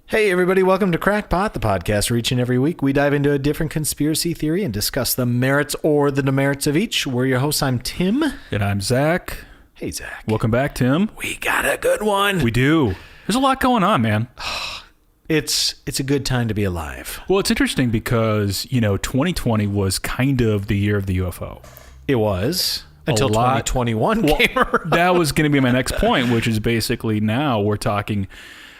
Hey everybody, welcome to Crackpot, the podcast where each and every week we dive into a different conspiracy theory and discuss the merits or the demerits of each. We're your hosts. I'm Tim. And I'm Zach. Hey Zach. Welcome back, Tim. We got a good one. We do. There's a lot going on, man. It's a good time to be alive. Well, it's interesting because, 2020 was kind of the year of the UFO. It was. Until 2021 came around. That was going to be my next point, which is basically now we're talking...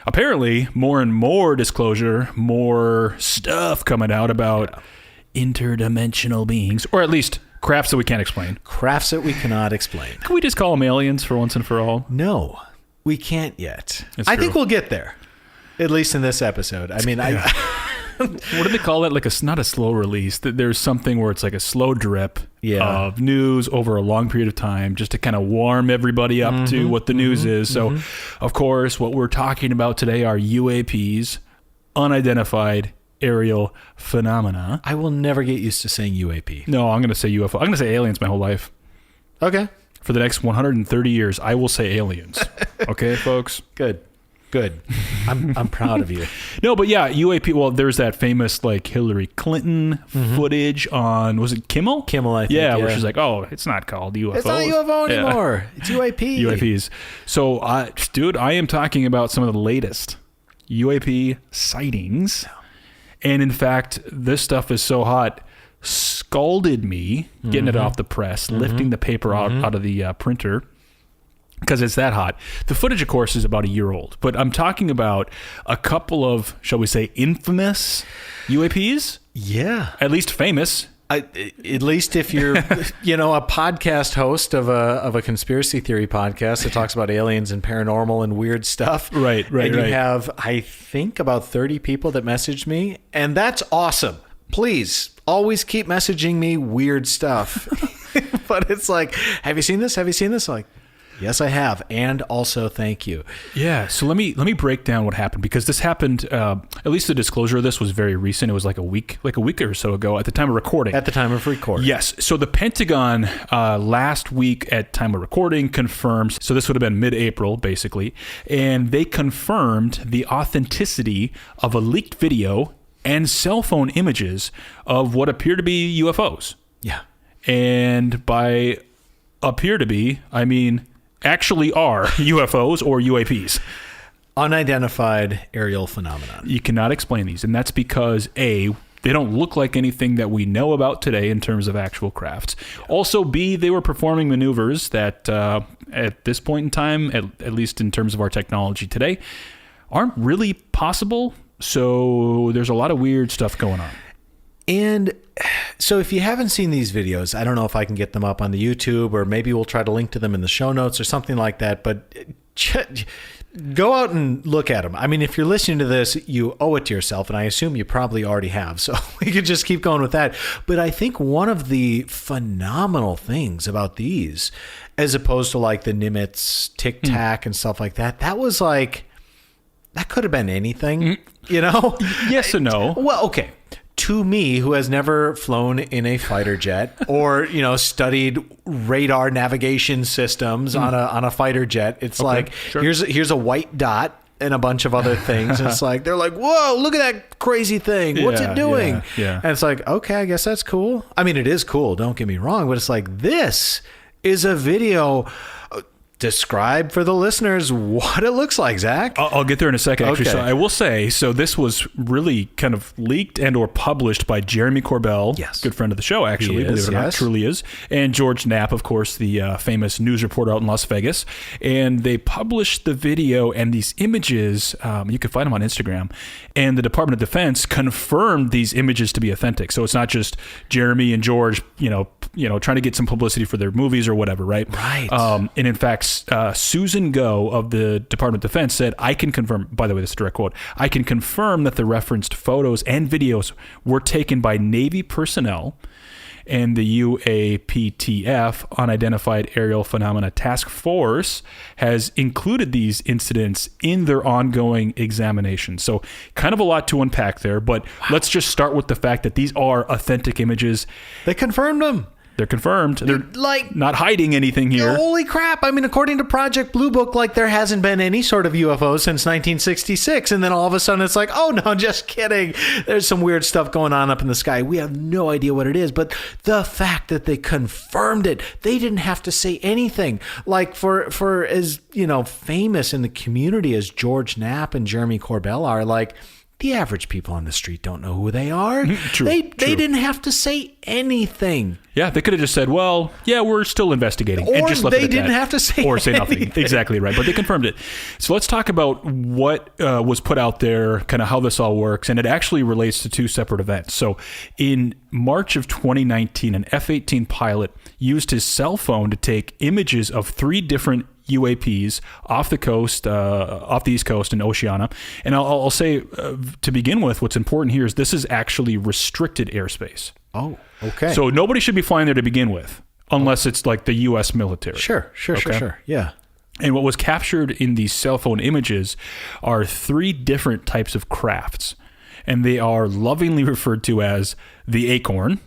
Apparently, more and more disclosure, more stuff coming out about interdimensional beings, or at least crafts that we can't explain. Crafts that we cannot explain. Can we just call them aliens for once and for all? No, we can't yet. That's I true. think we'll get there, at least in this episode. I mean, What do they call it? Like not a slow release. There's something where it's like a slow drip of news over a long period of time just to kind of warm everybody up to what the news is. So, of course, what we're talking about today are UAPs, unidentified aerial phenomena. I will never get used to saying UAP. No, I'm going to say UFO. I'm going to say aliens my whole life. Okay. For the next 130 years, I will say aliens. Okay, folks? Good. I'm proud of you. No, but yeah, UAP. Well, there's that famous like Hillary Clinton footage on, was it Kimmel? Kimmel, I think. Yeah, where she's like, "Oh, it's not called UFO. It's not UFO anymore. It's UAP." UAPs. So, dude, I am talking about some of the latest UAP sightings, and in fact, this stuff is so hot, scalded me getting it off the press, lifting the paper out of the printer. Because it's that hot. The footage, of course, is about a year old. But I'm talking about a couple of, shall we say, infamous UAPs? Yeah. At least famous. At least if you're, a podcast host of a conspiracy theory podcast that talks about aliens and paranormal and weird stuff. Right. And you have, I think, about 30 people that messaged me. And that's awesome. Please, always keep messaging me weird stuff. But it's like, have you seen this? Have you seen this? Like, yes, I have, and also thank you. Yeah, so let me break down what happened, because this happened. At least the disclosure of this was very recent. It was like a week or so ago at the time of recording. At the time of recording, yes. So the Pentagon last week at time of recording confirms. So this would have been mid-April, basically, and they confirmed the authenticity of a leaked video and cell phone images of what appear to be UFOs. Yeah, and by appear to be, I mean actually are UFOs or UAPs. Unidentified aerial phenomenon. You cannot explain these, and that's because A, they don't look like anything that we know about today in terms of actual crafts. Also, B, they were performing maneuvers that at this point in time, at least in terms of our technology today, aren't really possible. So there's a lot of weird stuff going on. And so if you haven't seen these videos, I don't know if I can get them up on the YouTube, or maybe we'll try to link to them in the show notes or something like that. But go out and look at them. I mean, if you're listening to this, you owe it to yourself, and I assume you probably already have. So we could just keep going with that. But I think one of the phenomenal things about these, as opposed to like the Nimitz Tic Tac and stuff like that, that was like, that could have been anything, Yes and no. Well, okay. To me, who has never flown in a fighter jet or, studied radar navigation systems on a fighter jet, it's like, sure. Here's a white dot and a bunch of other things. And it's like, they're like, whoa, look at that crazy thing. What's it doing? Yeah. And it's like, okay, I guess that's cool. I mean, it is cool. Don't get me wrong. But it's like, this is a video. Describe for the listeners what it looks like, Zach. I'll get there in a second, actually. Okay. So I will say, so this was really kind of leaked and or published by Jeremy Corbell, yes, good friend of the show, actually, believe it or not, truly is, and George Knapp, of course, the famous news reporter out in Las Vegas. And they published the video and these images. You can find them on Instagram. And the Department of Defense confirmed these images to be authentic. So it's not just Jeremy and George, trying to get some publicity for their movies or whatever, right? Right. And in fact, Susan Go of the Department of Defense said, I can confirm, by the way, this is a direct quote, I can confirm that the referenced photos and videos were taken by Navy personnel, and the UAPTF, Unidentified Aerial Phenomena Task Force, has included these incidents in their ongoing examination. So kind of a lot to unpack there, but let's just start with the fact that these are authentic images. They confirmed them. They're confirmed. They're like not hiding anything here. Holy crap. I mean, according to Project Blue Book, like there hasn't been any sort of UFO since 1966. And then all of a sudden it's like, oh no, just kidding. There's some weird stuff going on up in the sky. We have no idea what it is. But the fact that they confirmed it, they didn't have to say anything. Like for as, famous in the community as George Knapp and Jeremy Corbell are, like, the average people on the street don't know who they are. True. They didn't have to say anything. Yeah, they could have just said, well, yeah, we're still investigating. Or and just left they it at didn't that. have to say Or say nothing. anything. Exactly right. But they confirmed it. So let's talk about what was put out there, kind of how this all works. And it actually relates to two separate events. So in March of 2019, an F-18 pilot used his cell phone to take images of 3 different UAPs off the coast, off the East Coast in Oceania. And I'll say, to begin with, what's important here is this is actually restricted airspace. Oh, okay. So nobody should be flying there to begin with, unless it's like the U.S. military. Sure. Yeah. And what was captured in these cell phone images are 3 different types of crafts. And they are lovingly referred to as the Acorn,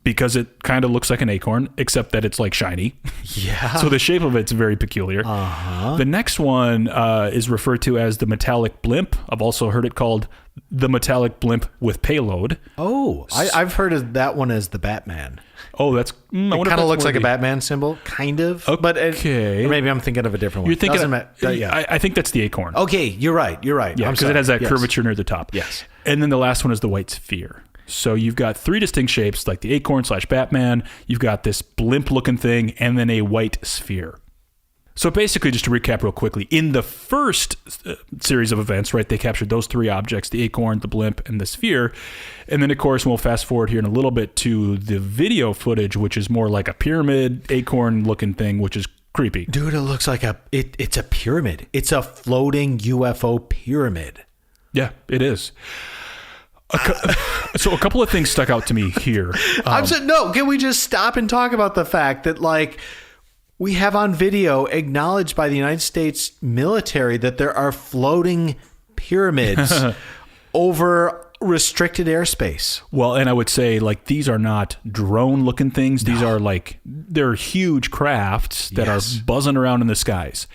because it kind of looks like an acorn, except that it's like shiny. Yeah. So the shape of it's very peculiar. Uh-huh. The next one is referred to as the metallic blimp. I've also heard it called the metallic blimp with payload. Oh, I've heard of that one as the Batman. Oh, that's... It kind of looks like a Batman symbol, kind of. Okay. But or maybe I'm thinking of a different one. You're thinking... Yeah. I think that's the acorn. Okay, you're right. Yeah, because it has that curvature near the top. Yes. And then the last one is the white sphere. So you've got 3 distinct shapes, like the acorn / Batman. You've got this blimp-looking thing, and then a white sphere. So basically, just to recap real quickly, in the first series of events, right, they captured those 3 objects, the acorn, the blimp, and the sphere. And then, of course, we'll fast forward here in a little bit to the video footage, which is more like a pyramid, acorn-looking thing, which is creepy. Dude, it looks like it's a pyramid. It's a floating UFO pyramid. Yeah, it is. So a couple of things stuck out to me here. Can we just stop and talk about the fact that, like, we have on video acknowledged by the United States military that there are floating pyramids over restricted airspace. Well, and I would say, like, these are not drone-looking things. These are, like, they're huge crafts that are buzzing around in the skies.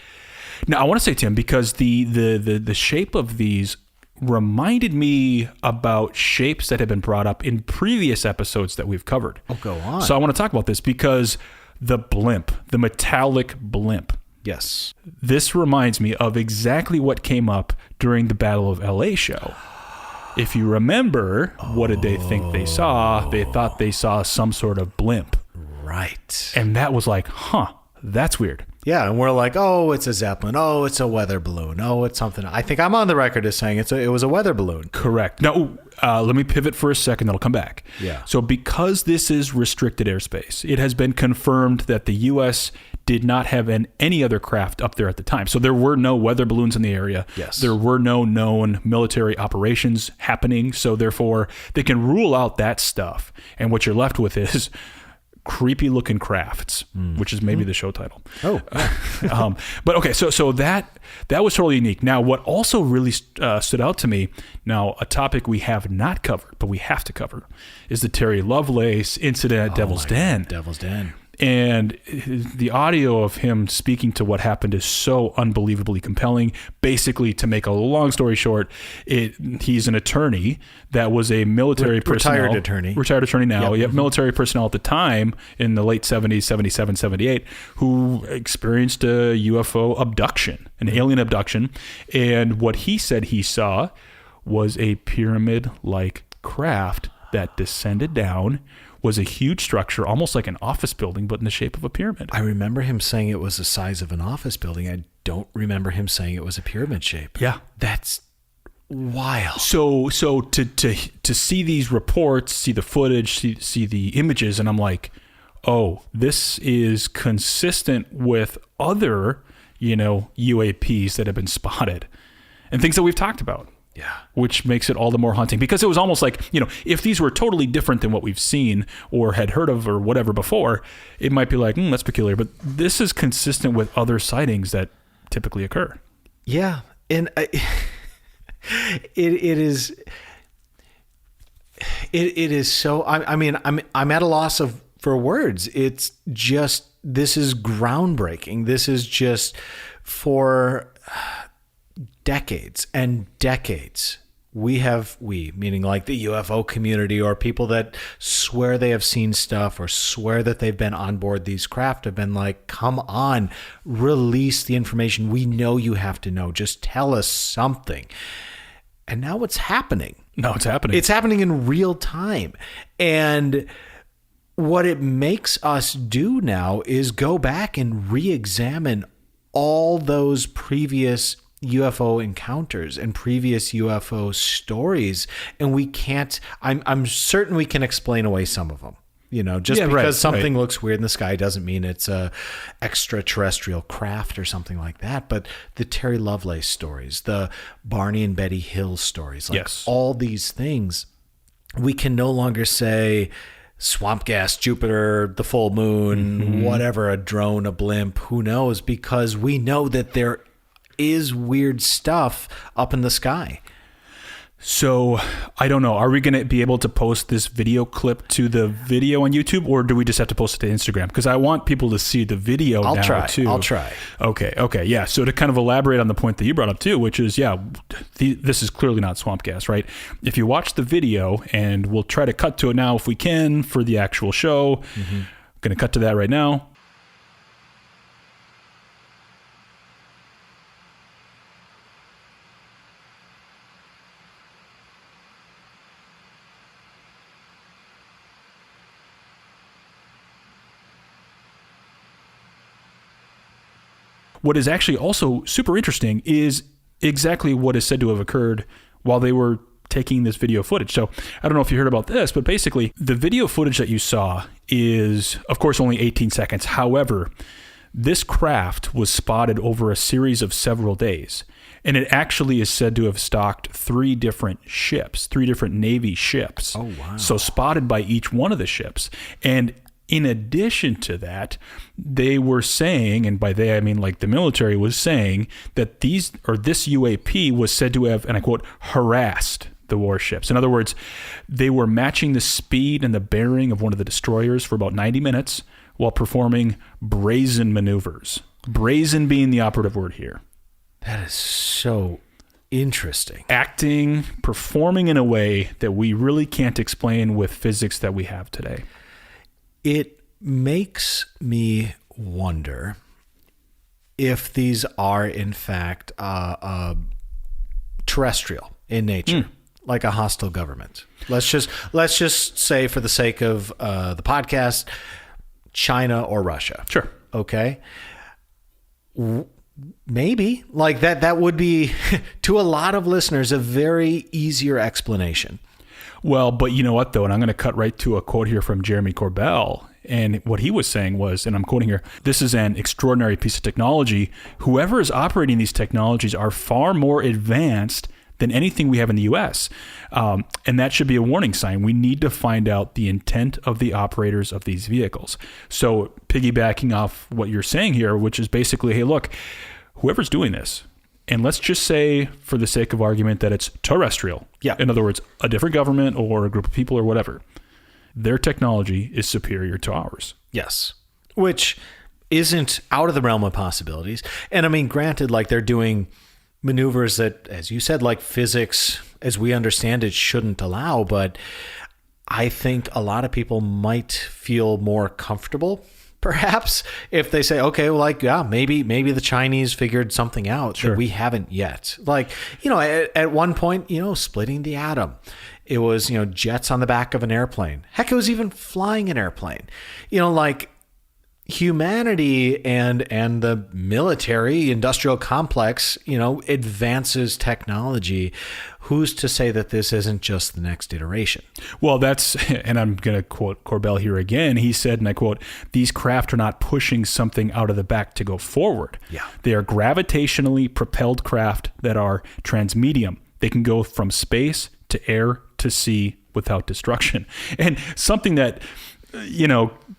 Now, I want to say, Tim, because the shape of these reminded me about shapes that have been brought up in previous episodes that we've covered. Oh, go on. So I want to talk about this because the blimp, the metallic blimp. Yes. This reminds me of exactly what came up during the Battle of LA show. If you remember, what did they think they saw? They thought they saw some sort of blimp. Right. And that was like, that's weird. Yeah, and we're like, oh, it's a Zeppelin. Oh, it's a weather balloon. Oh, it's something. I think I'm on the record as saying it was a weather balloon. Correct. Now, let me pivot for a second. That'll come back. Yeah. So because this is restricted airspace, it has been confirmed that the U.S. did not have any other craft up there at the time. So there were no weather balloons in the area. Yes. There were no known military operations happening. So therefore, they can rule out that stuff. And what you're left with is creepy looking crafts, which is maybe the show title. Oh, but okay. So that was totally unique. Now, what also really stood out to me, now a topic we have not covered, but we have to cover, is the Terry Lovelace incident at Devil's Den. Devil's Den. And the audio of him speaking to what happened is so unbelievably compelling. Basically, to make a long story short, he's an attorney that was a military personnel. Retired attorney now. Yep. Military personnel at the time in the late 70s, 77, 78, who experienced a UFO abduction, an alien abduction. And what he said he saw was a pyramid-like craft that descended down, was a huge structure, almost like an office building, but in the shape of a pyramid. I remember him saying it was the size of an office building. I don't remember him saying it was a pyramid shape. Yeah. That's wild. So to see these reports, see the footage, see the images, and I'm like, oh, this is consistent with other, UAPs that have been spotted and things that we've talked about. Yeah. Which makes it all the more haunting, because it was almost like, if these were totally different than what we've seen or had heard of or whatever before, it might be like, that's peculiar. But this is consistent with other sightings that typically occur. Yeah. And it is so, I'm at a loss for words. It's just, this is groundbreaking. This is just for decades and decades. We, meaning like the UFO community or people that swear they have seen stuff or swear that they've been on board these craft, have been like, come on, release the information. We know you have to know. Just tell us something. And now it's happening. No, it's happening. It's happening in real time. And what it makes us do now is go back and re-examine all those previous UFO encounters and previous UFO stories, and we can't. I'm certain we can explain away some of them. Just because something looks weird in the sky doesn't mean it's a extraterrestrial craft or something like that. But the Terry Lovelace stories, the Barney and Betty Hill stories, all these things, we can no longer say swamp gas, Jupiter, the full moon, whatever, a drone, a blimp, who knows? Because we know that there is weird stuff up in the sky. So I don't know. Are we going to be able to post this video clip to the video on YouTube, or do we just have to post it to Instagram? Because I want people to see the video I'll try. too. I'll try. Okay. Yeah. So to kind of elaborate on the point that you brought up too, which is, this is clearly not swamp gas, right? If you watch the video, and we'll try to cut to it now if we can for the actual show. Going to cut to that right now. What is actually also super interesting is exactly what is said to have occurred while they were taking this video footage. So I don't know if you heard about this, but basically the video footage that you saw is, of course, only 18 seconds. However, this craft was spotted over a series of several days, and it actually is said to have stalked 3 different ships, 3 different Navy ships. Oh, wow. So spotted by each one of the ships. And in addition to that, they were saying, and by they I mean like the military was saying, that this UAP was said to have, and I quote, harassed the warships. In other words, they were matching the speed and the bearing of one of the destroyers for about 90 minutes while performing brazen maneuvers. Brazen being the operative word here. That is so interesting. Performing in a way that we really can't explain with physics that we have today. It makes me wonder if these are in fact terrestrial in nature, like a hostile government. Let's just say, for the sake of the podcast, China or Russia. Sure. Okay. Maybe like that would be to a lot of listeners a very easier explanation. Well, but you know what, though, and I'm going to cut right to a quote here from Jeremy Corbell. And what he was saying was, and I'm quoting here, "This is an extraordinary piece of technology. Whoever is operating these technologies are far more advanced than anything we have in the U.S. And that should be a warning sign. We need to find out the intent of the operators of these vehicles." So piggybacking off what you're saying here, which is basically, hey, look, whoever's doing this, and let's just say, for the sake of argument, that it's terrestrial. Yeah. In other words, a different government or a group of people or whatever. Their technology is superior to ours. Yes. Which isn't out of the realm of possibilities. And I mean, granted, like they're doing maneuvers that, as you said, like physics, as we understand it, shouldn't allow. But I think a lot of people might feel more comfortable, perhaps, if they say, okay, well, like, yeah, maybe the Chinese figured something out that we haven't yet. Like, at one point, splitting the atom. It was, jets on the back of an airplane. Heck, it was even flying an airplane. Like humanity and the military industrial complex, advances technology. Who's to say that this isn't just the next iteration? Well, and I'm going to quote Corbell here again. He said, and I quote, "These craft are not pushing something out of the back to go forward. Yeah. They are gravitationally propelled craft that are transmedium. They can go from space to air to sea without destruction." And something that,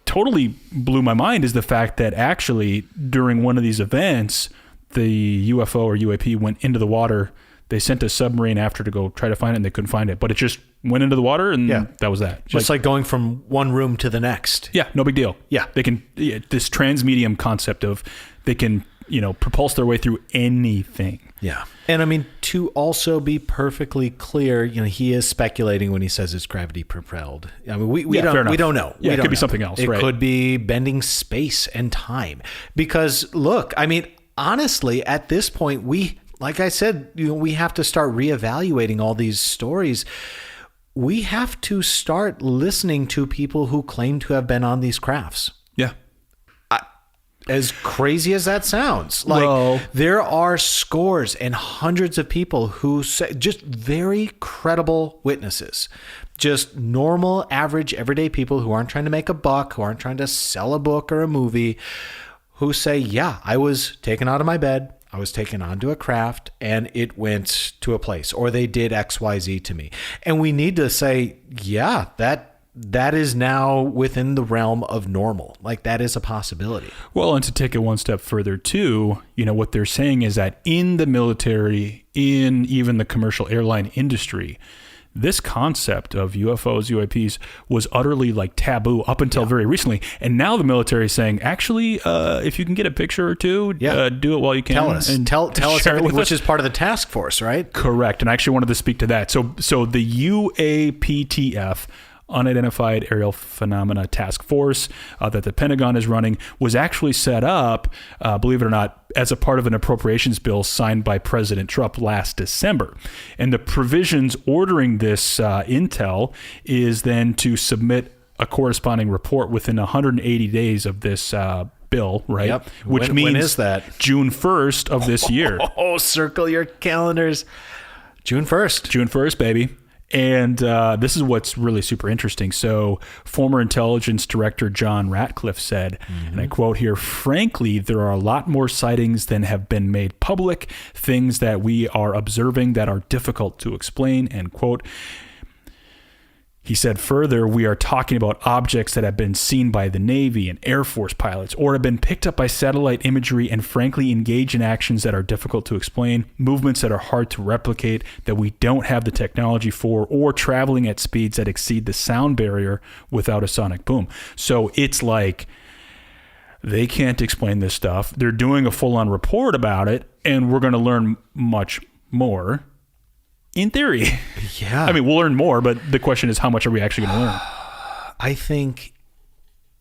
totally blew my mind is the fact that actually during one of these events, the UFO or UAP went into the water They sent a submarine after to go try to find it, and they couldn't find it. But it just went into the water, and that was that. Just like going from one room to the next. Yeah, no big deal. Yeah. They can, this transmedium concept of they can, propulse their way through anything. Yeah. And I mean, to also be perfectly clear, he is speculating when he says it's gravity propelled. I mean, we don't know. Yeah, it could be something else, It right? could be bending space and time. Because look, I mean, honestly, at this point, like I said, we have to start reevaluating all these stories. We have to start listening to people who claim to have been on these crafts. Yeah. As crazy as that sounds, there are scores and hundreds of people who say, just very credible witnesses, just normal, average, everyday people who aren't trying to make a buck, who aren't trying to sell a book or a movie, who say, yeah, I was taken out of my bed. I was taken onto a craft and it went to a place, or they did XYZ to me. And we need to say, yeah, that is now within the realm of normal. Like, that is a possibility. Well, and to take it one step further too, what they're saying is that in the military, in even the commercial airline industry, this concept of UFOs, UAPs was utterly taboo up until very recently. And now the military is saying, actually, if you can get a picture or two, do it while you can. Tell us. Tell us everything, which is part of the task force, right? Correct. And I actually wanted to speak to that. So the UAPTF, Unidentified Aerial Phenomena Task Force that the Pentagon is running, was actually set up, believe it or not, as a part of an appropriations bill signed by President Trump last December. And the provisions ordering this intel is then to submit a corresponding report within 180 days of this bill, right? Yep. Which means when is that? June 1st of this year. Oh, circle your calendars. June 1st. June 1st, baby. And this is what's really super interesting. So former intelligence director John Ratcliffe said, and I quote here, "Frankly, there are a lot more sightings than have been made public, things that we are observing that are difficult to explain," end quote. He said further, "We are talking about objects that have been seen by the Navy and Air Force pilots or have been picked up by satellite imagery and frankly engage in actions that are difficult to explain, movements that are hard to replicate, that we don't have the technology for, or traveling at speeds that exceed the sound barrier without a sonic boom." So it's like they can't explain this stuff. They're doing a full-on report about it, and we're going to learn much more. In theory. Yeah. I mean, we'll learn more, but the question is, how much are we actually going to learn? I think,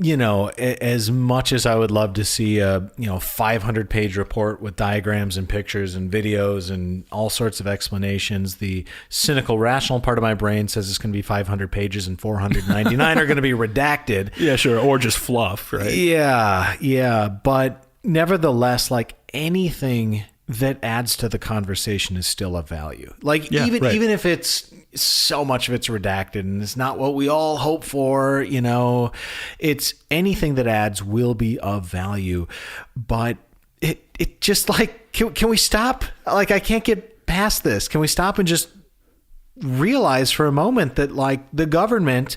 as much as I would love to see a, 500-page report with diagrams and pictures and videos and all sorts of explanations, the cynical, rational part of my brain says it's going to be 500 pages and 499 are going to be redacted. Yeah, sure. Or just fluff, right? Yeah. But nevertheless, anything that adds to the conversation is still of value. Even if it's so much of it's redacted and it's not what we all hope for, it's anything that adds will be of value. But it just can we stop? I can't get past this. Can we stop and just realize for a moment that the government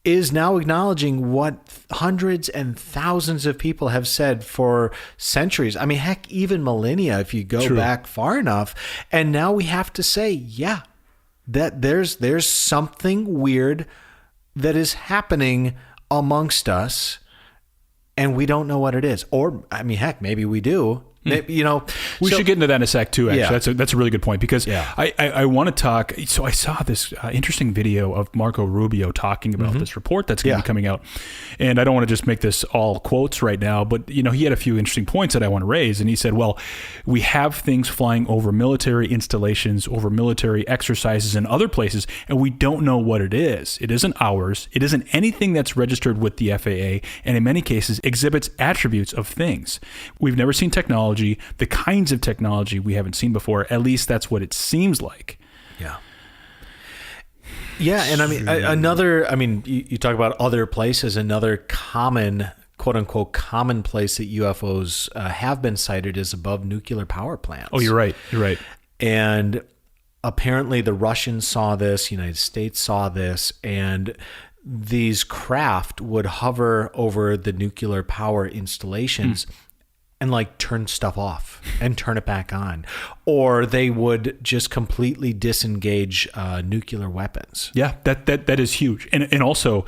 is now acknowledging what hundreds and thousands of people have said for centuries. I mean, heck, even millennia, if you go back far enough. And now we have to say, yeah, that there's something weird that is happening amongst us, and we don't know what it is. Or, I mean, heck, maybe we do. We should get into that in a sec too. Actually, Yeah. that's a really good point, because I want to talk. So I saw this interesting video of Marco Rubio talking about this report that's going to be coming out, and I don't want to just make this all quotes right now, but he had a few interesting points that I want to raise. And he said, well, we have things flying over military installations, over military exercises and other places, and we don't know what it is. It isn't ours. It isn't anything that's registered with the FAA, and in many cases exhibits attributes of things. We've never seen technology, the kinds of technology we haven't seen before. At least that's what it seems like. Yeah. And you talk about other places, another common, quote unquote, common place that UFOs have been sighted is above nuclear power plants. Oh, you're right. And apparently the Russians saw this, United States saw this, and these craft would hover over the nuclear power installations and like turn stuff off and turn it back on, or they would just completely disengage nuclear weapons. Yeah, that is huge. And also,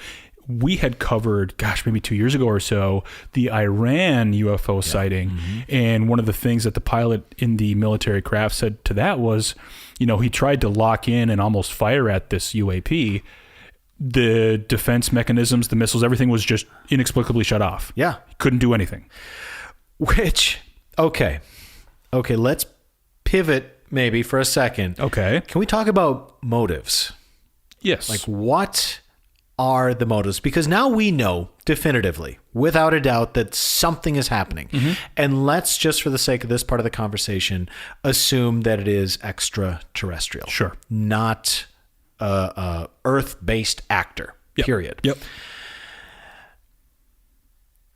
we had covered, maybe 2 years ago or so, the Iran UFO sighting. And one of the things that the pilot in the military craft said to that was, he tried to lock in and almost fire at this UAP. The defense mechanisms, the missiles, everything was just inexplicably shut off. Yeah. Couldn't do anything. Which, okay, let's pivot maybe for a second. Okay. Can we talk about motives? Yes. Like, what are the motives? Because now we know definitively, without a doubt, that something is happening. And let's just, for the sake of this part of the conversation, assume that it is extraterrestrial. Sure. Not a Earth-based actor, period. Yep.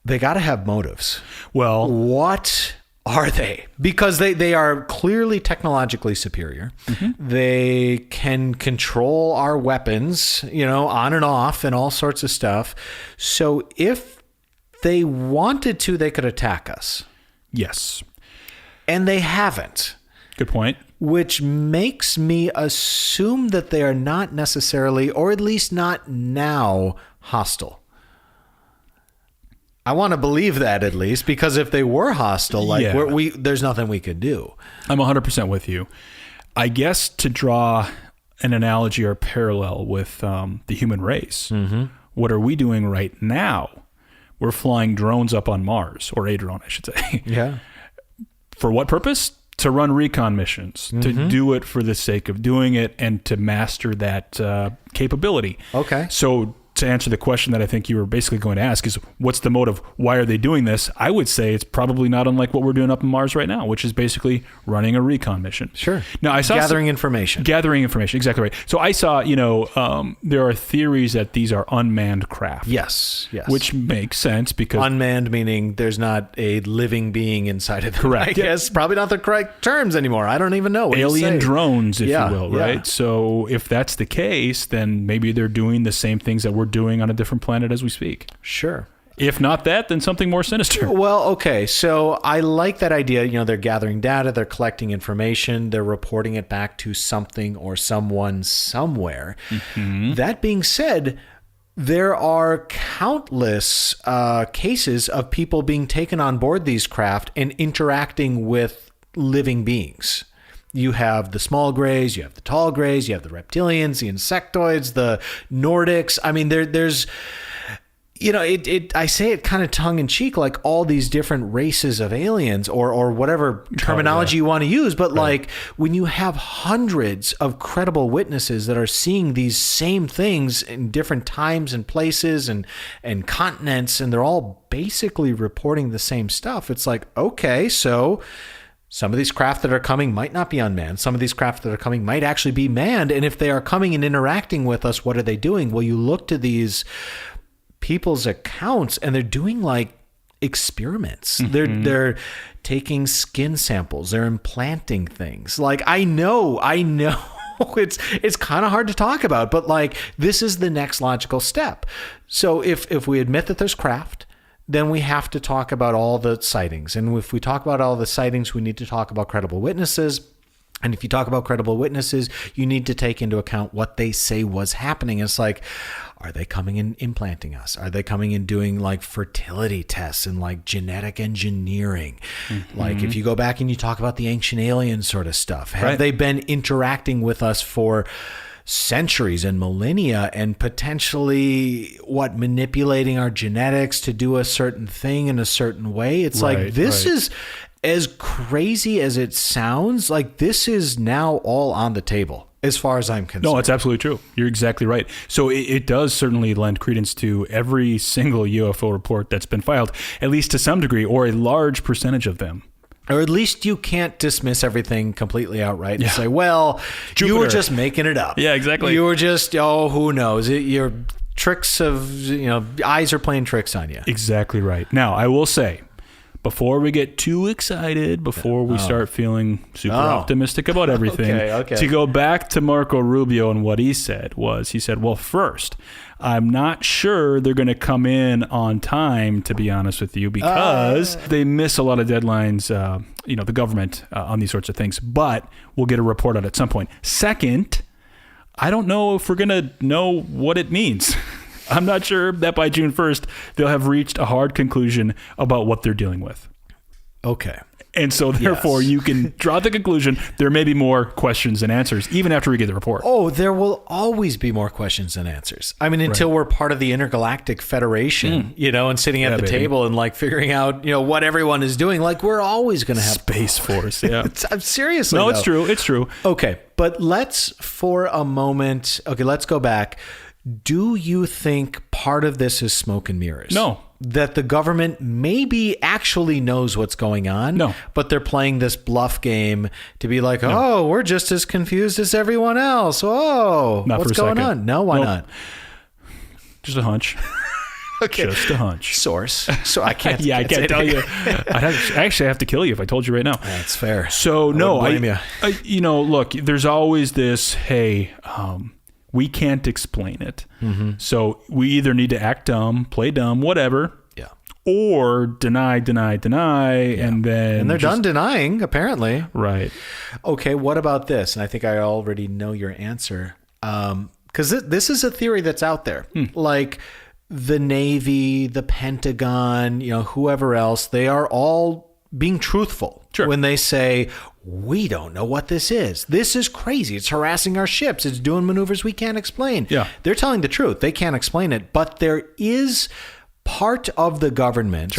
They got to have motives. Well, what are they? Because they are clearly technologically superior. They can control our weapons, on and off and all sorts of stuff. So if they wanted to, they could attack us. yes. And they haven't. Good point. Which makes me assume that they are not necessarily, or at least not now, hostile. I want to believe that, at least, because if they were hostile, there's nothing we could do. I'm 100% with you. I guess to draw an analogy or parallel with the human race, what are we doing right now? We're flying drones up on Mars, or a drone, I should say. Yeah. For what purpose? To run recon missions, to do it for the sake of doing it, and to master that capability. Okay. So to answer the question that I think you were basically going to ask is, what's the motive? Why are they doing this? I would say it's probably not unlike what we're doing up on Mars right now, which is basically running a recon mission. Sure. Now, I saw gathering information. Gathering information, exactly right. So I saw, there are theories that these are unmanned craft. Yes. Which makes sense because... Unmanned meaning there's not a living being inside of them. Correct. I guess probably not the correct terms anymore. I don't even know what alien drones, if Yeah, you will, yeah. right? So if that's the case, then maybe they're doing the same things that we're doing on a different planet as we speak. Sure. If not that, then something more sinister. Well, okay. So I like that idea. They're gathering data, they're collecting information, they're reporting it back to something or someone somewhere. That being said, there are countless cases of people being taken on board these craft and interacting with living beings. You have the small grays, you have the tall grays, you have the reptilians, the insectoids, the Nordics. I mean, there's, I say it kind of tongue in cheek, like all these different races of aliens or whatever terminology you want to use. But like when you have hundreds of credible witnesses that are seeing these same things in different times and places and continents, and they're all basically reporting the same stuff. It's like, okay, so some of these craft that are coming might not be unmanned. Some of these craft that are coming might actually be manned. And if they are coming and interacting with us, what are they doing? Well, you look to these people's accounts and they're doing like experiments. They're taking skin samples. They're implanting things. Like, I know it's kind of hard to talk about, but like this is the next logical step. So if we admit that there's craft, then we have to talk about all the sightings. And if we talk about all the sightings, we need to talk about credible witnesses. And if you talk about credible witnesses, you need to take into account what they say was happening. It's like, are they coming and implanting us? Are they coming and doing like fertility tests and like genetic engineering? Like if you go back and you talk about the ancient alien sort of stuff, have they been interacting with us for centuries and millennia and potentially manipulating our genetics to do a certain thing in a certain way? It's like, this is as crazy as it sounds. Like, this is now all on the table as far as I'm concerned. No, it's absolutely true. You're exactly right. So it does certainly lend credence to every single UFO report that's been filed, at least to some degree, or a large percentage of them. Or at least you can't dismiss everything completely outright and say, well, you were just making it up. Yeah, exactly. You were just, who knows? Your tricks of, eyes are playing tricks on you. Exactly right. Now, I will say, before we get too excited, before we start feeling super optimistic about everything, Okay. to go back to Marco Rubio and what he said, well, first, I'm not sure they're going to come in on time, to be honest with you, because they miss a lot of deadlines, the government on these sorts of things, but we'll get a report on it at some point. Second, I don't know if we're going to know what it means. I'm not sure that by June 1st, they'll have reached a hard conclusion about what they're dealing with. Okay. And so therefore you can draw the conclusion there may be more questions than answers, even after we get the report. Oh, there will always be more questions than answers. I mean, until we're part of the Intergalactic Federation, and sitting at the table and like figuring out, what everyone is doing. Like we're always going to have Space Force. Yeah. I'm seriously. No, it's true. It's true. Okay. But let's for a moment. Okay. Let's go back. Do you think part of this is smoke and mirrors? No. That the government maybe actually knows what's going on? No. But they're playing this bluff game to be like, we're just as confused as everyone else. Oh, Not what's for a going second. on? No, why not? Just a hunch. Okay. Just a hunch. Source. So I can't. Yeah, I can't tell you. I actually have to kill you if I told you right now. That's fair. So no, I blame you. Look, there's always this, hey, we can't explain it. Mm-hmm. So we either need to act dumb, play dumb, whatever. Yeah. Or deny, and then... And they're done denying, apparently. Right. Okay, what about this? And I think I already know your answer. Because this is a theory that's out there. Like the Navy, the Pentagon, whoever else, they are all being truthful when they say, we don't know what this is. This is crazy. It's harassing our ships. It's doing maneuvers we can't explain. Yeah. They're telling the truth. They can't explain it. But there is part of the government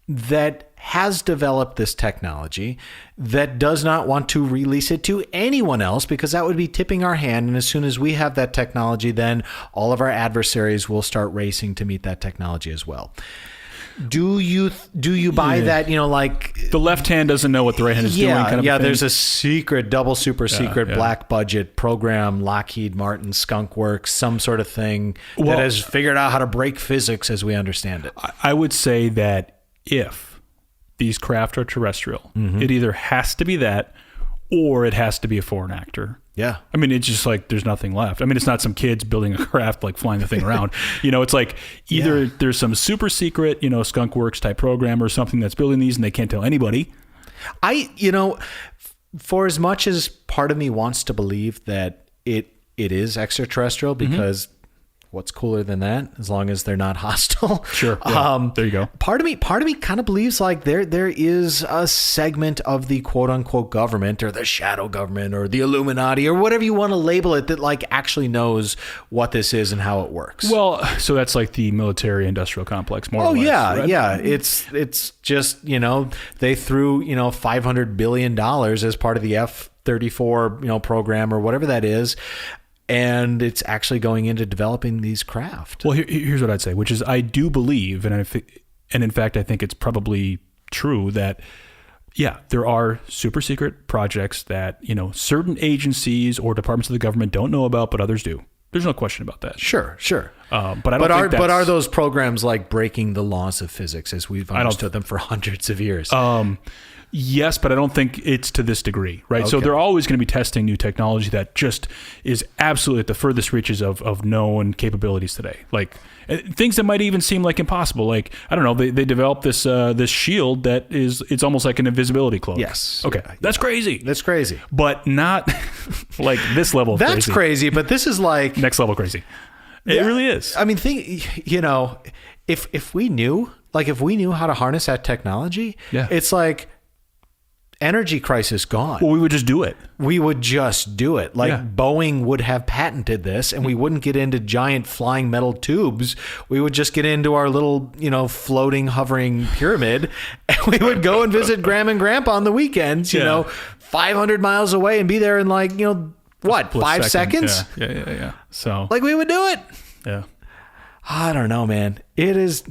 that has developed this technology that does not want to release it to anyone else because that would be tipping our hand. And as soon as we have that technology, then all of our adversaries will start racing to meet that technology as well. Do you buy that, like... The left hand doesn't know what the right hand is doing kind of thing? There's a secret, double super secret, black budget program, Lockheed Martin, Skunk Works, some sort of thing that has figured out how to break physics as we understand it. I would say that if these craft are terrestrial, it either has to be that or it has to be a foreign actor. Yeah. I mean, it's just like there's nothing left. I mean, it's not some kids building a craft, like flying the thing around. It's like either there's some super secret, Skunk Works type program or something that's building these and they can't tell anybody. For as much as part of me wants to believe that it is extraterrestrial because what's cooler than that? As long as they're not hostile. Sure. Yeah. There you go. Part of me kind of believes like there is a segment of the quote unquote government or the shadow government or the Illuminati or whatever you want to label it that like actually knows what this is and how it works. Well, so that's like the military industrial complex more or less. Yeah. Right? Yeah. It's just, they threw, $500 billion as part of the F-34, program or whatever that is. And it's actually going into developing these craft. Well, here's what I'd say, which is I do believe, and in fact, I think it's probably true that, there are super secret projects that, certain agencies or departments of the government don't know about, but others do. There's no question about that. Sure. But are those programs like breaking the laws of physics as we've understood them for hundreds of years? Yes, but I don't think it's to this degree, right? Okay. So they're always going to be testing new technology that just is absolutely at the furthest reaches of known capabilities today. Like things that might even seem like impossible. Like, I don't know, they developed this shield that it's almost like an invisibility cloak. Yes. Okay. Yeah. That's crazy. That's crazy. But not like this level of That's crazy, but this is like... Next level crazy. It really is. I mean, if we knew how to harness that technology, it's like... energy crisis gone. Well, we would just do it. Like Boeing would have patented this and we wouldn't get into giant flying metal tubes. We would just get into our little, floating, hovering pyramid and we would go and visit Grandma and Grandpa on the weekends, 500 miles away and be there in like, 5 seconds? Yeah. So like we would do it. Yeah. I don't know, man. It is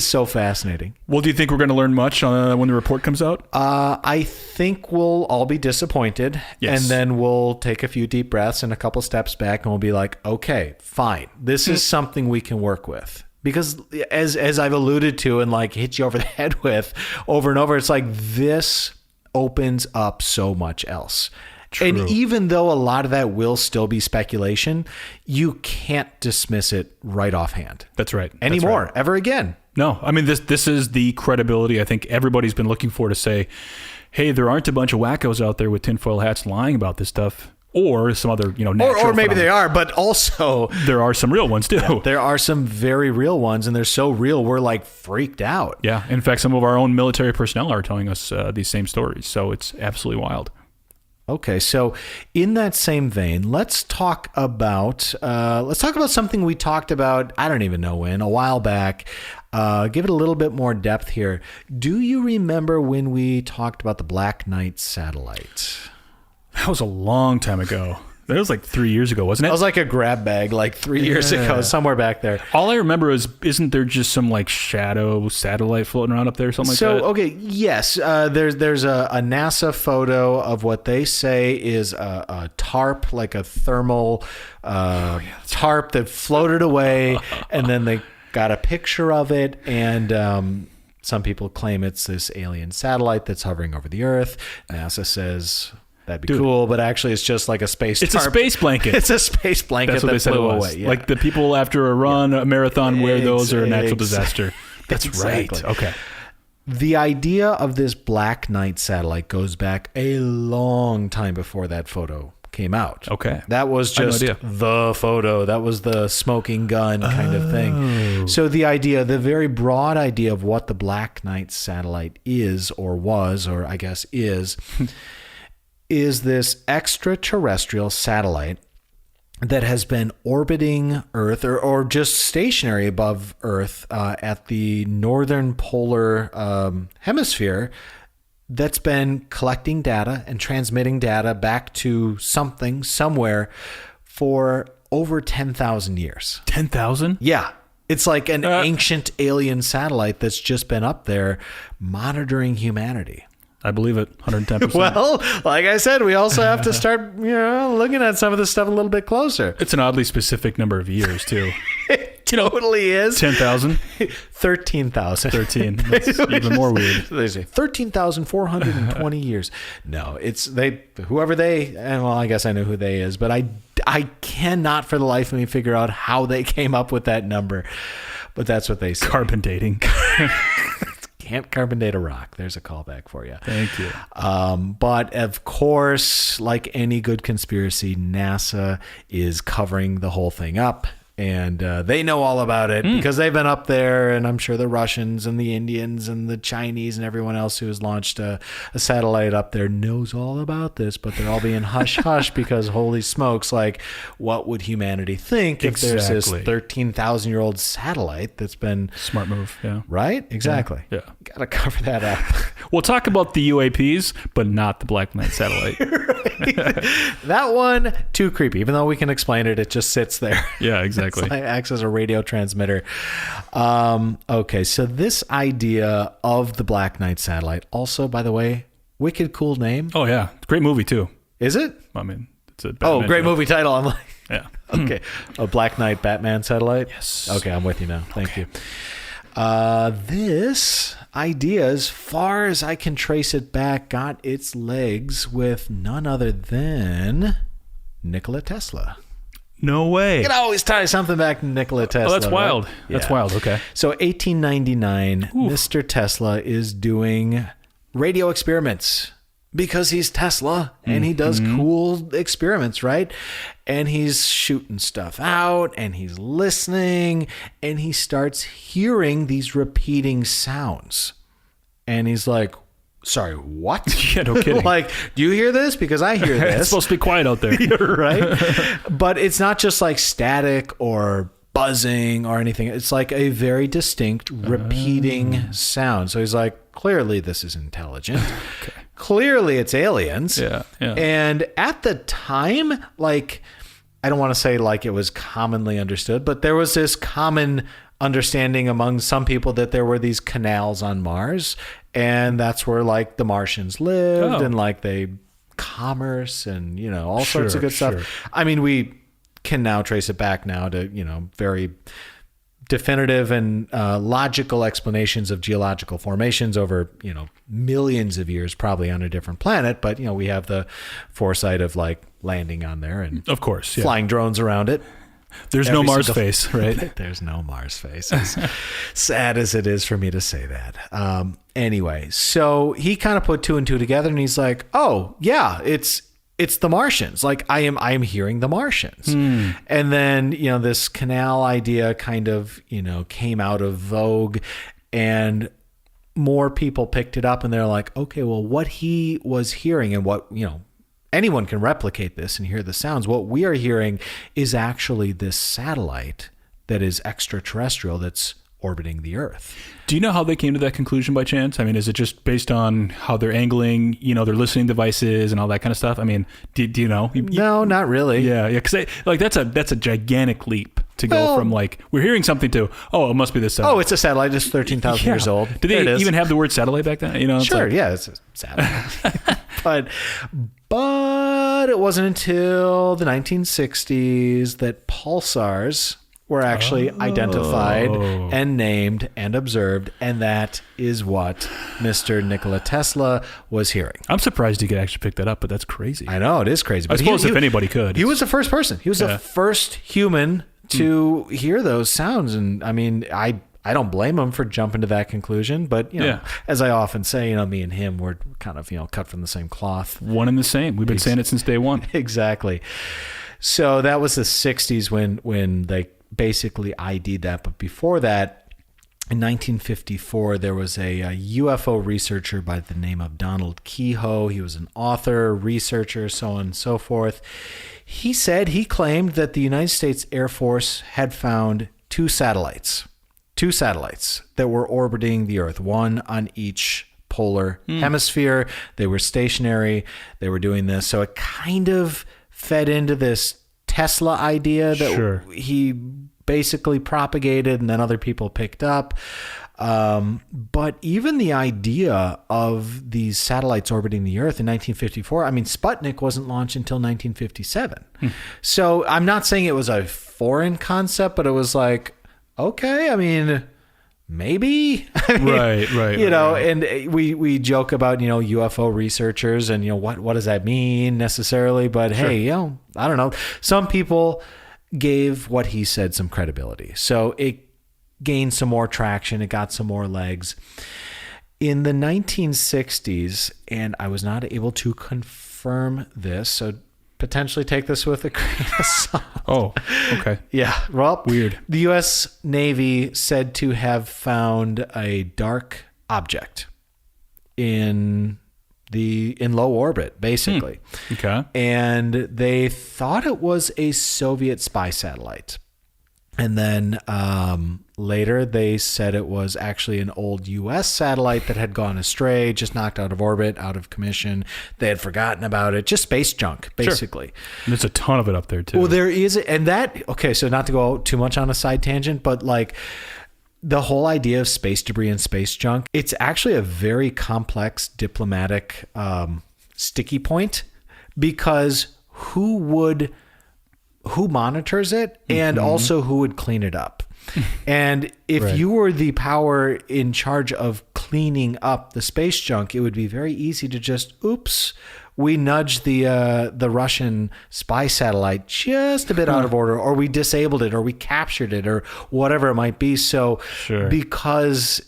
so fascinating. Well, do you think we're going to learn much when the report comes out? I think we'll all be disappointed. Yes. And then we'll take a few deep breaths and a couple steps back and we'll be like, okay, fine. This is something we can work with. Because as I've alluded to and like hit you over the head with over and over, it's like this opens up so much else. True. And even though a lot of that will still be speculation, you can't dismiss it right offhand. That's right. Anymore, That's right. ever again. No, I mean, this is the credibility I think everybody's been looking for to say, hey, there aren't a bunch of wackos out there with tinfoil hats lying about this stuff. Or some other, natural or maybe phenomenon. they are, but also There are some real ones too. there are some very real ones, and they're so real we're like freaked out. Yeah. In fact, some of our own military personnel are telling us these same stories. So it's absolutely wild. Okay, so in that same vein, let's talk about something we talked about, I don't even know when, a while back. Give it a little bit more depth here. Do you remember when we talked about the Black Knight satellite? That was a long time ago. That was like 3 years ago, wasn't it? That was like a grab bag like 3 years ago, somewhere back there. All I remember is, isn't there just some like shadow satellite floating around up there or something like that? So, okay, yes, there's a NASA photo of what they say is a tarp, like a thermal tarp that floated away, and then they got a picture of it, and some people claim it's this alien satellite that's hovering over the Earth. NASA says that'd be cool, but actually it's just like a space It's tarp. a space blanket. It's a space blanket That's what that they said it flew was. away. Yeah. Like the people after a run, a marathon, wear those or a natural disaster. That's Exactly. right. Okay. The idea of this Black Knight satellite goes back a long time before that photo came out. Okay. That was I had no just idea. the photo. That was the smoking gun kind of thing. So the very broad idea of what the Black Knight satellite is or was, or I guess is this extraterrestrial satellite that has been orbiting Earth or just stationary above Earth at the northern polar hemisphere, that's been collecting data and transmitting data back to something somewhere for over 10,000 years. 10,000? Yeah. It's like an ancient alien satellite that's just been up there monitoring humanity. I believe it. 110%. Well, like I said, we also have to start, looking at some of this stuff a little bit closer. It's an oddly specific number of years, too. It totally is. 10,000? 13,000. 13. That's even more weird. They say 13,420 years. No, it's whoever they, and well, I guess I know who they is, but I cannot for the life of me figure out how they came up with that number. But that's what they say. Carbon dating. Can't carbon date a rock. There's a callback for you. Thank you. But of course, like any good conspiracy, NASA is covering the whole thing up. And they know all about it because they've been up there, and I'm sure the Russians and the Indians and the Chinese and everyone else who has launched a satellite up there knows all about this, but they're all being hush-hush because holy smokes, like, what would humanity think if there's this 13,000-year-old satellite that's been... Smart move, yeah. Right? Exactly. Yeah. Got to cover that up. We'll talk about the UAPs, but not the Black Knight satellite. That one, too creepy. Even though we can explain it, it just sits there. Yeah, exactly. It acts as a radio transmitter. Okay, so this idea of the Black Knight satellite, also, by the way, wicked cool name. Oh, yeah. Great movie, too. Is it? I mean, it's a Batman great joke. movie title. I'm like, Yeah. okay. A Black Knight Batman satellite? Yes. Okay, I'm with you now. Thank you. This idea, as far as I can trace it back, got its legs with none other than Nikola Tesla. No way. You can always tie something back to Nikola Tesla. Oh, that's wild. Right? That's Yeah. wild. Okay. So 1899, Mr. Tesla is doing radio experiments because he's Tesla and he does cool experiments, right? And he's shooting stuff out and he's listening and he starts hearing these repeating sounds. And he's like, sorry, what? Yeah, no kidding. Like, do you hear this? Because I hear this. It's supposed to be quiet out there. You're right. But it's not just like static or buzzing or anything. It's like a very distinct repeating sound. So he's like, clearly this is intelligent. Okay. Clearly it's aliens. Yeah, yeah. And at the time, like, I don't want to say like it was commonly understood, but there was this common understanding among some people that there were these canals on Mars, and that's where like the Martians lived and like they commerce and all sorts of good stuff. I mean, we can now trace it back now to very definitive and logical explanations of geological formations over, millions of years, probably on a different planet. But, we have the foresight of like landing on there and of course, flying drones around it. There's no Mars face, right? There's no Mars face. As sad as it is for me to say that. Anyway, so he kind of put two and two together and he's like, oh yeah, it's the Martians. Like I am hearing the Martians. And then, this canal idea kind of, came out of vogue and more people picked it up and they're like, okay, well, what he was hearing and what, anyone can replicate this and hear the sounds. What we are hearing is actually this satellite that is extraterrestrial that's orbiting the Earth. Do you know how they came to that conclusion by chance? I mean, is it just based on how they're angling, their listening devices and all that kind of stuff? I mean, do you know? No, not really. Yeah, because that's a gigantic leap to go from like we're hearing something to it must be this satellite. Oh, it's a satellite. It's 13,000 years old. Did they even have the word satellite back then? Sure, it's a satellite. But it wasn't until the 1960s that pulsars were actually identified and named and observed, and that is what Mr. Nikola Tesla was hearing. I'm surprised he could actually pick that up, but that's crazy. I know, it is crazy. But I suppose if anybody could. He was the first person. He was the first human to hear those sounds, and I mean, I don't blame him for jumping to that conclusion, but as I often say, me and him, we're kind of, cut from the same cloth. One and the same. We've been saying it since day one. Exactly. So that was the 60s when they basically ID'd that. But before that, in 1954, there was a UFO researcher by the name of Donald Keyhoe. He was an author, researcher, so on and so forth. He claimed that the United States Air Force had found two satellites that were orbiting the Earth, one on each polar hemisphere. They were stationary. They were doing this. So it kind of fed into this Tesla idea that he basically propagated and then other people picked up. But even the idea of these satellites orbiting the Earth in 1954, I mean, Sputnik wasn't launched until 1957. So I'm not saying it was a foreign concept, but it was like, okay, I mean, maybe. Right. And we joke about, UFO researchers and, what does that mean necessarily? But hey, I don't know. Some people gave what he said some credibility. So it gained some more traction. It got some more legs. In the 1960s, and I was not able to confirm this, so potentially take this with a grain of salt. Oh, okay. Yeah. Well, weird. The U.S. Navy said to have found a dark object in low orbit, basically. Okay. And they thought it was a Soviet spy satellite. And then later they said it was actually an old U.S. satellite that had gone astray, just knocked out of orbit, out of commission. They had forgotten about it. Just space junk, basically. Sure. And there's a ton of it up there, too. Well, there is. And that, okay, so not to go too much on a side tangent, but like the whole idea of space debris and space junk, it's actually a very complex diplomatic sticky point, because who monitors it, and also who would clean it up. And if you were the power in charge of cleaning up the space junk, it would be very easy to just, we nudged the Russian spy satellite just a bit out of order, or we disabled it, or we captured it, or whatever it might be. So because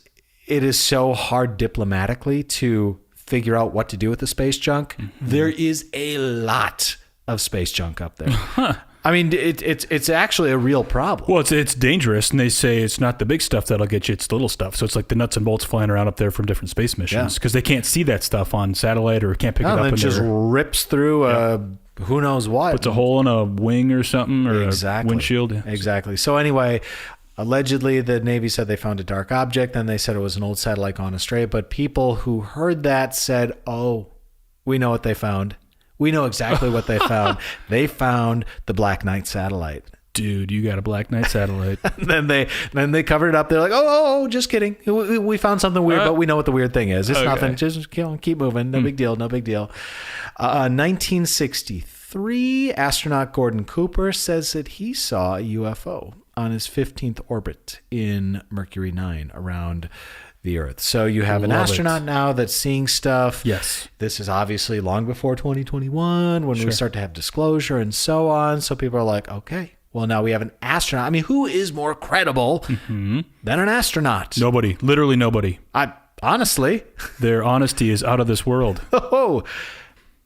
it is so hard diplomatically to figure out what to do with the space junk, there is a lot of space junk up there. I mean, it's actually a real problem. Well, it's dangerous, and they say it's not the big stuff that'll get you; it's the little stuff. So it's like the nuts and bolts flying around up there from different space missions, because they can't see that stuff on satellite or can't pick it up. And it just rips through who knows what. Puts a hole in a wing or something, or a windshield. Exactly. So anyway, allegedly the Navy said they found a dark object. Then they said it was an old satellite gone astray. But people who heard that said, "Oh, we know what they found. We know exactly what they found. They found the Black Knight satellite." Dude, you got a Black Knight satellite. then they covered it up. They're like, oh, just kidding. We found something weird, but we know what the weird thing is. It's nothing. Just keep moving. No big deal. 1963, astronaut Gordon Cooper says that he saw a UFO on his 15th orbit in Mercury 9 around the Earth. So you have an astronaut now that's seeing stuff. Yes. This is obviously long before 2021 when we start to have disclosure and so on. So people are like, okay, well, now we have an astronaut. I mean, who is more credible than an astronaut? Nobody. Literally nobody. Honestly. Their honesty is out of this world. Oh,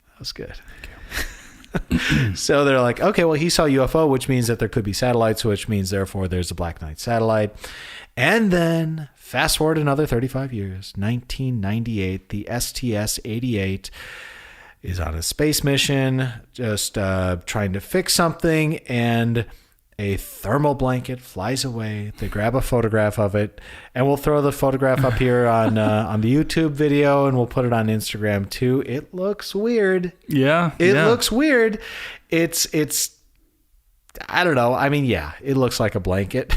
that was good. So they're like, okay, well, he saw UFO, which means that there could be satellites, which means therefore there's a Black Knight satellite. And then fast forward another 35 years, 1998, the STS-88 is on a space mission, just trying to fix something, and a thermal blanket flies away. They grab a photograph of it, and we'll throw the photograph up here on the YouTube video, and we'll put it on Instagram too. It looks weird. Yeah. It looks weird. It's I don't know. I mean, yeah, it looks like a blanket.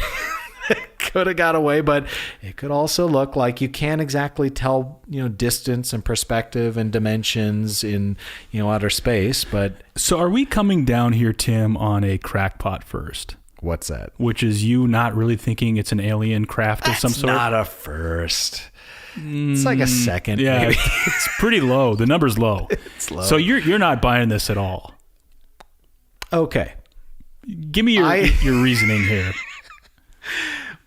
It could have got away, but it could also look like you can't exactly tell, distance and perspective and dimensions in, outer space. But so are we coming down here, Tim, on a crackpot first? What's that? Which is you not really thinking it's an alien craft of some sort? It's not a first. It's like a second. Yeah, maybe. It's pretty low. The number's low. It's low. So you're not buying this at all. Okay. Give me your reasoning here.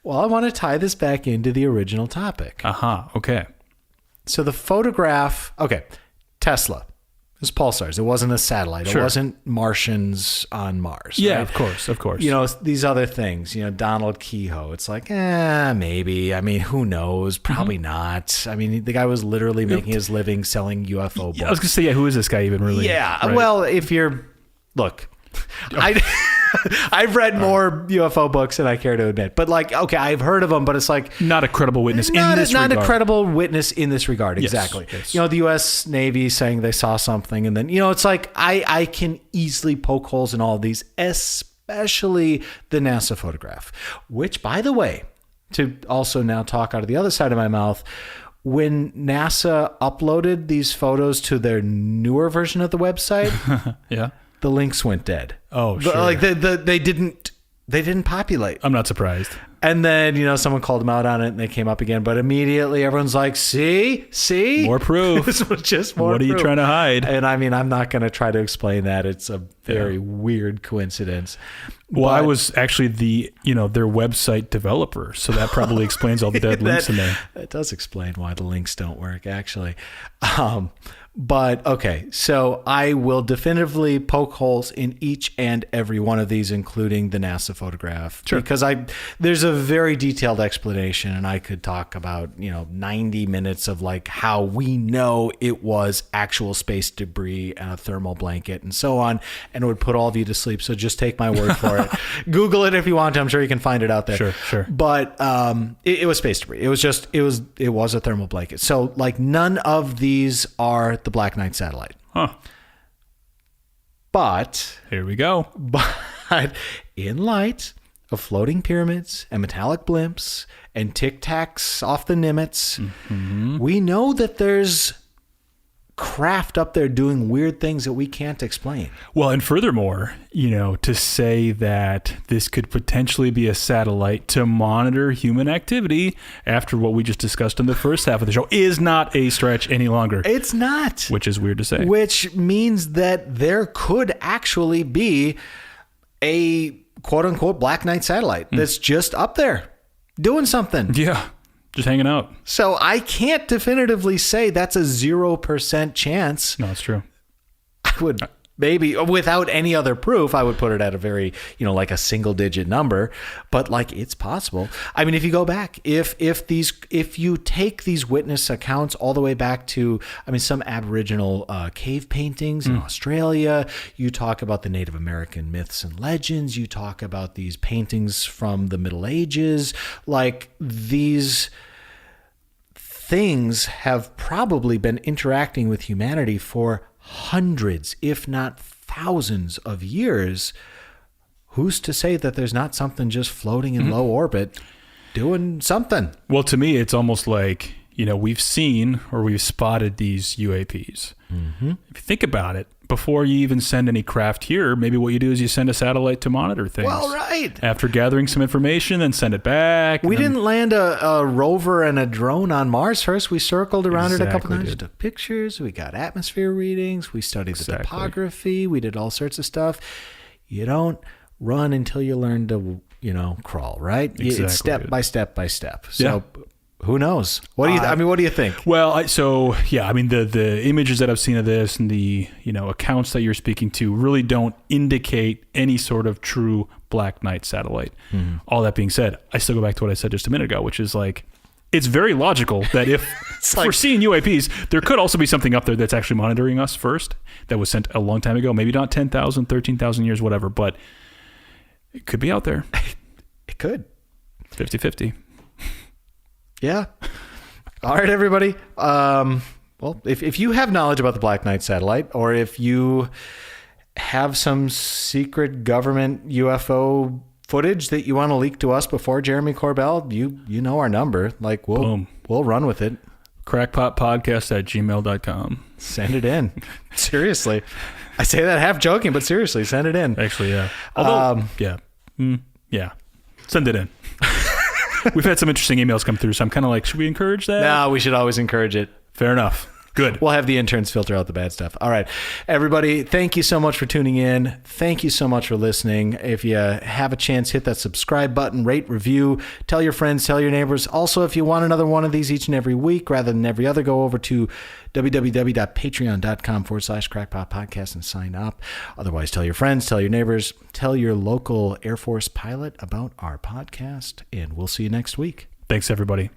Well, I want to tie this back into the original topic. Okay. So the photograph, Tesla. It was pulsars. It wasn't a satellite. Sure. It wasn't Martians on Mars. Yeah, right? of course. These other things, Donald Kehoe. It's like, maybe. I mean, who knows? Probably not. I mean, the guy was literally making his living selling UFO books. I was going to say, who is this guy even really? Yeah. Right. Well, look, I've read more UFO books than I care to admit, but I've heard of them, but it's like not a credible witness in this regard. Not a credible witness in this regard. Yes, exactly. yes. The U.S. Navy saying they saw something, and then it's like I can easily poke holes in all of these, especially the NASA photograph. Which, by the way, to also now talk out of the other side of my mouth. When NASA uploaded these photos to their newer version of the website, yeah, the links went dead. Oh, sure. They didn't populate. I'm not surprised. And then, someone called them out on it and they came up again. But immediately everyone's like, see? More proof. This was just more What are you proof. trying to hide? And I mean, I'm not going to try to explain that. It's a very weird coincidence. Well, I was actually their website developer. So that probably explains all the dead links in there. That does explain why the links don't work, actually. But okay, so I will definitively poke holes in each and every one of these, including the NASA photograph, because there's a very detailed explanation, and I could talk about 90 minutes of how we know it was actual space debris and a thermal blanket and so on, and it would put all of you to sleep. So just take my word for it. Google it if you want to. I'm sure you can find it out there. Sure. But it was space debris. It was a thermal blanket. So none of these are the Black Knight satellite. Huh. But here we go. But in light of floating pyramids and metallic blimps and tic tacs off the Nimitz, we know that there's craft up there doing weird things that we can't explain. Well, and furthermore, to say that this could potentially be a satellite to monitor human activity after what we just discussed in the first half of the show is not a stretch any longer. It's not. Which is weird to say. Which means that there could actually be a quote unquote Black Knight satellite that's just up there doing something. Yeah. Just hanging out. So I can't definitively say that's a 0% chance. No, it's true. I would maybe, without any other proof, I would put it at a very, a single digit number, but it's possible. I mean, if you go back, if you take these witness accounts all the way back to, some Aboriginal cave paintings in Australia, you talk about the Native American myths and legends, you talk about these paintings from the Middle Ages, these things have probably been interacting with humanity for hundreds, if not thousands of years. Who's to say that there's not something just floating in low orbit doing something? Well, to me, it's almost like, we've seen or we've spotted these UAPs. Mm-hmm. If you think about it, before you even send any craft here, maybe what you do is you send a satellite to monitor things. Well, right. After gathering some information, then send it back. We didn't land a rover and a drone on Mars first. We circled around it a couple times, took pictures. We got atmosphere readings. We studied the topography. We did all sorts of stuff. You don't run until you learn to, crawl, right? Exactly. It's step by step by step. So who knows? What do you think? Well, the images that I've seen of this and the, accounts that you're speaking to really don't indicate any sort of true Black Knight satellite. Mm-hmm. All that being said, I still go back to what I said just a minute ago, which is like, it's very logical that if we're seeing UAPs, there could also be something up there that's actually monitoring us first that was sent a long time ago. Maybe not 10,000, 13,000 years, whatever, but it could be out there. It could. 50-50. Yeah. All right, everybody. Well, if you have knowledge about the Black Knight satellite, or if you have some secret government UFO footage that you want to leak to us before Jeremy Corbell, you know our number. Like, we'll run with it. crackpotpodcast@gmail.com. Send it in. Seriously. I say that half joking, but seriously, send it in. Actually, yeah. Although, send it in. We've had some interesting emails come through, so I'm kind of like, should we encourage that? No, we should always encourage it. Fair enough. Good. We'll have the interns filter out the bad stuff. All right. Everybody, thank you so much for tuning in. Thank you so much for listening. If you have a chance, hit that subscribe button, rate, review, tell your friends, tell your neighbors. Also, if you want another one of these each and every week rather than every other, go over to www.patreon.com/crackpot podcast and sign up. Otherwise, tell your friends, tell your neighbors, tell your local Air Force pilot about our podcast, and we'll see you next week. Thanks, everybody.